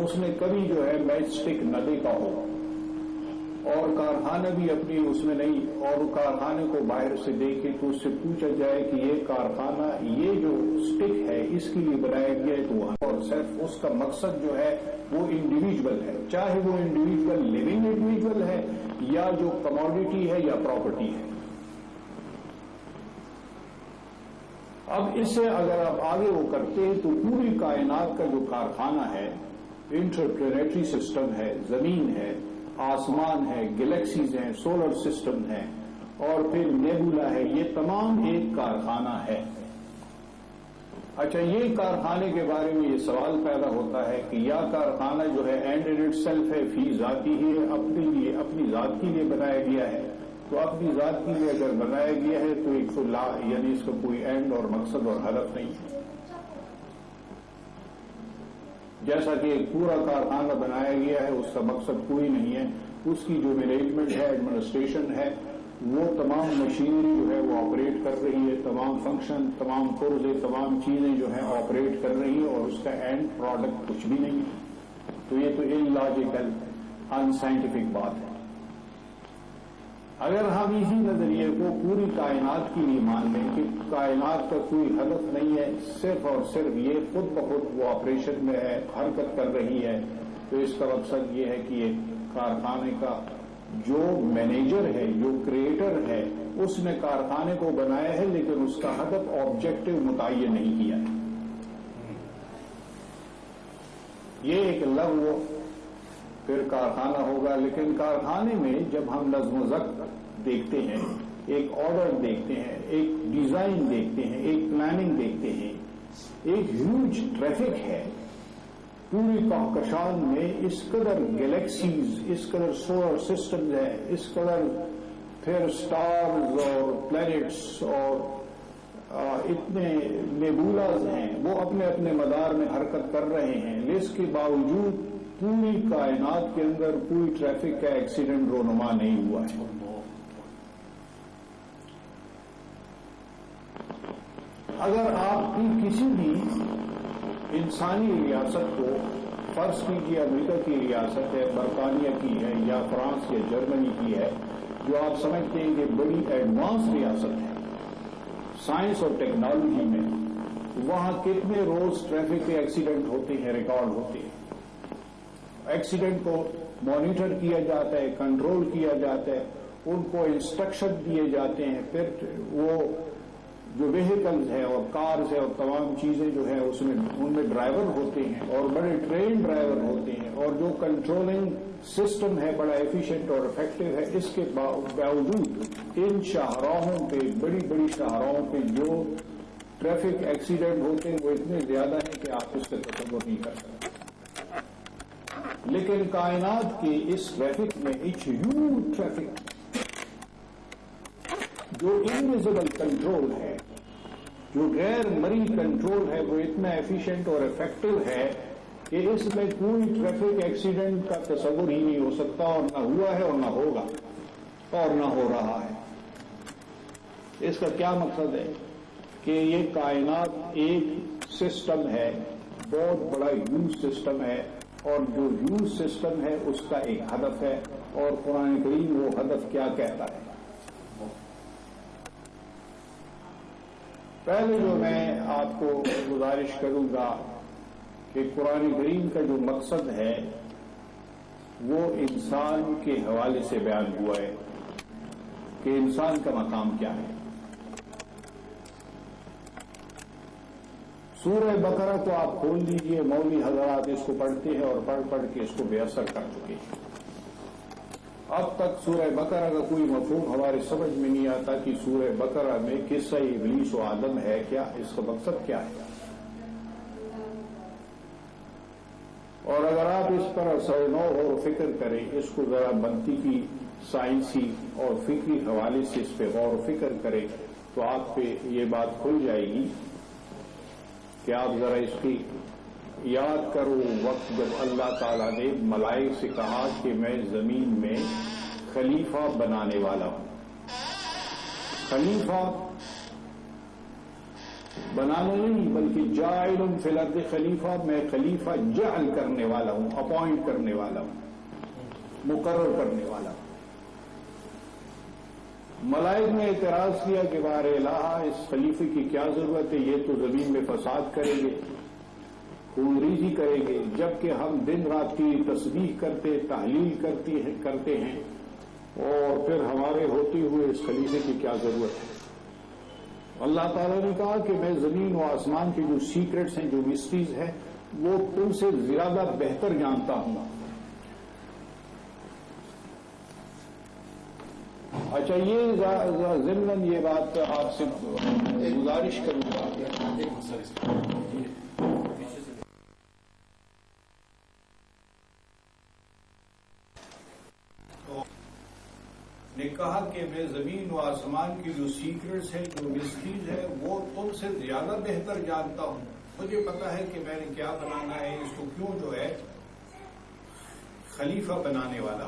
اس نے کبھی جو ہے میچ اسٹک نہ دیکھا ہو اور کارخانہ بھی اپنی اس میں نہیں، اور کارخانے کو باہر سے دیکھے تو اس سے پوچھا جائے کہ یہ کارخانہ یہ جو اسٹک ہے اس کے لیے بنایا گیا ہے، تو وہاں اور صرف اس کا مقصد جو ہے وہ انڈیویجول ہے، چاہے وہ انڈیویجول لیونگ انڈیویجول ہے یا جو کموڈیٹی ہے یا پراپرٹی ہے۔ اب اس سے اگر آپ آگے وہ کرتے ہیں تو پوری کائنات کا جو کارخانہ ہے، انٹرپلینیٹری سسٹم ہے، زمین ہے، آسمان ہے، گلیکسیز ہیں، سولر سسٹم ہے اور پھر نیبولا ہے، یہ تمام ایک کارخانہ ہے۔ اچھا، یہ کارخانے کے بارے میں یہ سوال پیدا ہوتا ہے کہ یا کارخانہ جو ہے اینڈ ان اٹ سیلف ہے، فی ذاتی ہی اپنے لیے اپنی ذات کے لیے بنایا گیا ہے، تو اپنی ذات کے لیے اگر بنایا گیا ہے تو ایک تو یعنی اس کا کوئی اینڈ اور مقصد اور ہدف نہیں ہے۔ جیسا کہ ایک پورا کارخانہ بنایا گیا ہے، اس کا مقصد کوئی نہیں ہے، اس کی جو مینجمنٹ ہے، ایڈمنسٹریشن ہے، وہ تمام مشینری جو ہے وہ آپریٹ کر رہی ہے، تمام فنکشن، تمام پرزے، تمام چیزیں جو ہیں آپریٹ کر رہی ہیں اور اس کا اینڈ پروڈکٹ کچھ بھی نہیں ہے، تو یہ تو ان لاجیکل ان سائنٹیفک بات ہے۔ اگر ہم اسی نظریے کو پوری کائنات کے لیے مان لیں کہ کائنات کا کوئی ہدف نہیں ہے، صرف اور صرف یہ خود بخود وہ آپریشن میں ہے، حرکت کر رہی ہے، تو اس کا مقصد یہ ہے کہ یہ کارخانے کا جو مینیجر ہے، جو کریٹر ہے، اس نے کارخانے کو بنایا ہے لیکن اس کا ہدف آبجیکٹو متعین نہیں کیا ہے۔ یہ ایک لغو پھر کارخانہ ہوگا، لیکن کارخانے میں جب ہم نظم و ضبط دیکھتے ہیں، ایک آرڈر دیکھتے ہیں، ایک ڈیزائن دیکھتے ہیں، ایک پلاننگ دیکھتے ہیں، ایک ہیوج ٹریفک ہے پوری کہکشان میں، اس قدر گلیکسیز، اس قدر سولر سسٹمز ہیں، اس قدر پھر سٹارز اور پلینٹس اور اتنے نیبولاز ہیں، وہ اپنے اپنے مدار میں حرکت کر رہے ہیں، اس کے باوجود پوری کائنات کے اندر کوئی ٹریفک کا ایکسیڈنٹ رونما نہیں ہوا ہے۔ اگر آپ کی کسی بھی انسانی ریاست کو فرض کیجیے امریکہ کی ریاست ہے، برطانیہ کی ہے یا فرانس یا جرمنی کی ہے، جو آپ سمجھتے ہیں کہ بڑی ایڈوانس ریاست ہے سائنس اور ٹیکنالوجی میں، وہاں کتنے روز ٹریفک کے ایکسیڈنٹ ہوتے ہیں، ریکارڈ ہوتے ہیں، ایکسیڈنٹ کو مانیٹر کیا جاتا ہے، کنٹرول کیا جاتا ہے، ان کو انسٹرکشن دیے جاتے ہیں، پھر وہ جو ویہیکلز ہیں اور کارز ہیں اور تمام چیزیں جو ہیں اس میں ان میں ڈرائیور ہوتے ہیں اور بڑے ٹرین ڈرائیور ہوتے ہیں، اور جو کنٹرولنگ سسٹم ہے بڑا ایفیشینٹ اور افیکٹو ہے۔ اس کے باوجود ان شاہراہوں پہ، بڑی بڑی شاہراہوں پہ جو ٹریفک ایکسیڈنٹ ہوتے ہیں وہ اتنے زیادہ ہیں کہ آپ اس کا تصور نہیں کر سکتے۔ لیکن کائنات کے اس ٹریفک میں ایک ہیوج ٹریفک جو انویزیبل کنٹرول ہے، جو غیر مرئی کنٹرول ہے، وہ اتنا ایفیشینٹ اور افیکٹو ہے کہ اس میں کوئی ٹریفک ایکسیڈنٹ کا تصور ہی نہیں ہو سکتا، اور نہ ہوا ہے اور نہ ہوگا اور نہ ہو رہا ہے۔ اس کا کیا مقصد ہے کہ یہ کائنات ایک سسٹم ہے، بہت بڑا ہیوج سسٹم ہے، اور جو ہیوج سسٹم ہے اس کا ایک ہدف ہے، اور قرآن کریم وہ ہدف کیا کہتا ہے۔ پہلے جو میں آپ کو گزارش کروں گا کہ قرآن کریم کا جو مقصد ہے وہ انسان کے حوالے سے بیان ہوا ہے کہ انسان کا مقام کیا ہے۔ سورہ بقرہ کو آپ کھول لیجئے، مولوی حضرات اس کو پڑھتے ہیں اور پڑھ پڑھ کے اس کو بے اثر کر چکے ہیں۔ اب تک سورہ بقرہ کا کوئی مفہوم ہمارے سمجھ میں نہیں آتا کہ سورہ بقرہ میں قصہ ابلیس و آدم ہے کیا، اس کا مقصد کیا ہے۔ اور اگر آپ اس پر اثر نو غور و فکر کریں، اس کو ذرا منطقی، سائنسی اور فکری حوالے سے اس پہ غور و فکر کریں، تو آپ پہ یہ بات کھل جائے گی کہ آپ ذرا اس کی یاد کرو وقت جب اللہ تعالیٰ نے ملائک سے کہا کہ میں زمین میں خلیفہ بنانے والا ہوں۔ خلیفہ بنانا نہیں بلکہ جاعل فی الارض خلیفہ، میں خلیفہ جعل کرنے والا ہوں، اپوائنٹ کرنے والا ہوں، مقرر کرنے والا ہوں۔ ملائک نے اعتراض کیا کہ بار الہ اس خلیفے کی کیا ضرورت ہے، یہ تو زمین میں فساد کریں گے، خون ریزی کریں گے، جبکہ ہم دن رات کی تسبیح کرتے تحلیل کرتے ہیں، اور پھر ہمارے ہوتے ہوئے اس خلیفے کی کیا ضرورت ہے۔ اللہ تعالیٰ نے کہا کہ میں زمین و آسمان کے جو سیکرٹس ہیں، جو مسٹریز ہیں، وہ تم سے زیادہ بہتر جانتا ہوں۔ اچھا، یہ ضمن یہ بات آپ سے گزارش کروں گا، نے کہا کہ میں زمین و آسمان کی جو سیکرٹس ہیں، جو مسٹریز ہیں، وہ تم سے زیادہ بہتر جانتا ہوں۔ مجھے پتا ہے کہ میں نے کیا بنانا ہے، اس کو کیوں جو ہے خلیفہ بنانے والا۔